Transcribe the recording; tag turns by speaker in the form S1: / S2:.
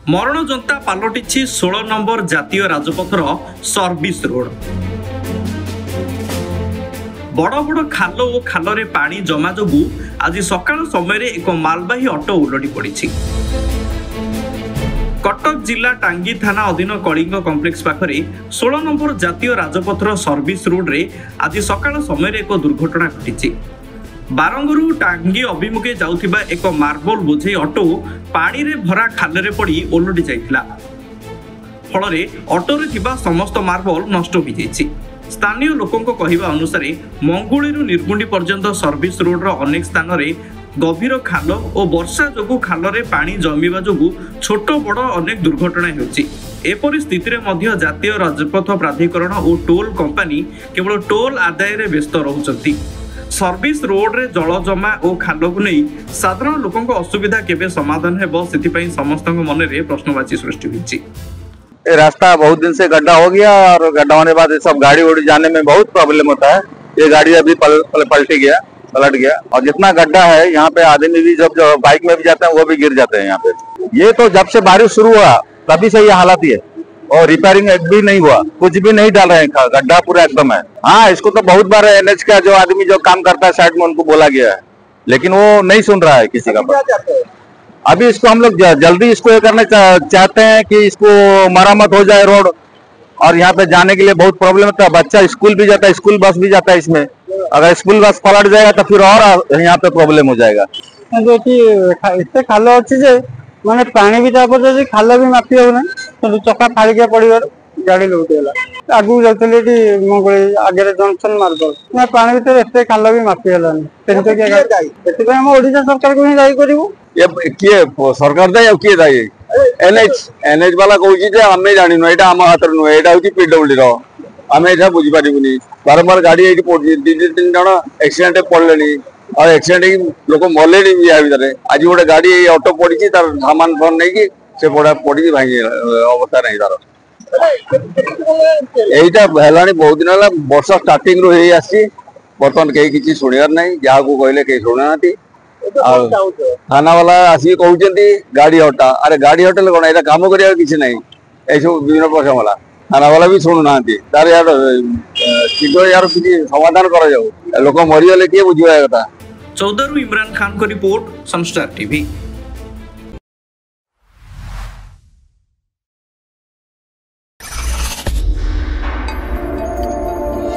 S1: मरण जंता पालटि 16 नंबर जातीय राजपथर service road. बड़ बड़ खाल और खाल पानी जमा जोगु आज सकाळ समय एक मालबाही ऑटो उलटी पड़ी। कटक जिला टांगी थाना अधीन कलिंग कॉम्प्लेक्स पाखरे 16 नंबर जातीय राजपथर सर्विस रोड रे आज सकाळ समय एक दुर्घटना घटी। बारंगरू टांगी अभिमुखे जाउथिबा एक मार्बल बोझे ऑटो पानी रे भरा खाल रे पड़ी ओलटी जाइतिला। फल ऑटो रे थिबा समस्त मार्बल नष्ट हो जाइछि। स्थानीय लोकों कहवा अनुसार मंगुळीरू निर्गुंडी पर्यंत सर्विस रोड रो अनेक स्थान रे गभीर खाल और वर्षा जोगु खाल रे पानी जमीवा जोगु छोट बड़ अनेक दुर्घटना होछि। एपरि स्थिति रे मध्य जातीय राजपथ प्राधिकरण और टोल कंपनी केवल टोल आदाय रे व्यस्त रहउछंती। सर्विस रोड रे जल जमा और खाल को नहीं साधारण लोकों असुविधा केबे समाधान हेबो सेतिपई समस्त मन रे प्रश्नवाची सृष्टि होछि।
S2: रास्ता बहुत दिन से गड्ढा हो गया और गड्ढा होने के बाद सब गाड़ी उड़ी जाने में बहुत प्रॉब्लम होता है। ये गाड़ी अभी पलट गया और जितना गड्ढा है यहाँ पे आदमी भी जब बाइक में भी जाते हैं वो भी गिर जाते हैं यहाँ पे। ये तो जब से बारिश शुरू हुआ तभी से ये हालत ही है और रिपेयरिंग भी नहीं हुआ, कुछ भी नहीं डाल रहे हैं, गड्ढा पूरा एकदम है। हाँ, इसको तो बहुत बार एनएच का जो आदमी जो काम करता है साइड में उनको बोला गया है, लेकिन वो नहीं सुन रहा है किसी का। अभी इसको हम लोग जल्दी इसको ये करना चाहते हैं कि इसको मरम्मत हो जाए रोड, और यहाँ पे जाने के लिए बहुत प्रॉब्लम होता है। बच्चा स्कूल भी जाता है, स्कूल बस भी जाता है इसमें। अगर स्कूल बस पलट जाएगा तो फिर और यहाँ पे प्रॉब्लम हो जाएगा।
S3: इतने खाल अच्छे माने पानी भी जापर खाल भी मापी हो ना, चका फाड़ी के पड़ गाड़ी लौटीगला। आगू जाती मंगली आगे जंक्शन मार्बल पानी भर एत खाल भी मापी ओडिशा सरकार को ही दायी करूँ।
S2: किए सरकार दायी और किए दायी? एनएच वाला कहूँ आम जानी नुह, यहाँ आम हाथ नुह, यहाँ हूँ पीडब्ल्यू आम यहाँ बुझी पारूनी। बारंबार गाड़ी ये पड़ी, 2-3 जन एक्सीडेंट पड़े और एक्सीडेंट लोक मले या भितर। आज गोटे गाड़ी ऑटो पड़ी तार सामान फोन नहीं से पड़ी भाई अवस्था नहीं तार। यहीटा है बहुत दिन है, वर्षा स्टार्टिंग रू बर्तमान कहीं किसी शुणियार ना, जहाँ को कहले कहीं शुणुना। थाना वाला आसिक कहते गाड़ी हटा, अरे गाड़ी हटेले कौन यहाँ कम कर किसी ना, ये सब विभिन्न प्रश्न वाला थाना वाला भी शुणुना। तार यार शीघ्र यार किसी समाधान कर लोक मरीगले किए बुझा कथा।
S1: चौधरी इमरान खान को रिपोर्ट, सनस्टार टीवी।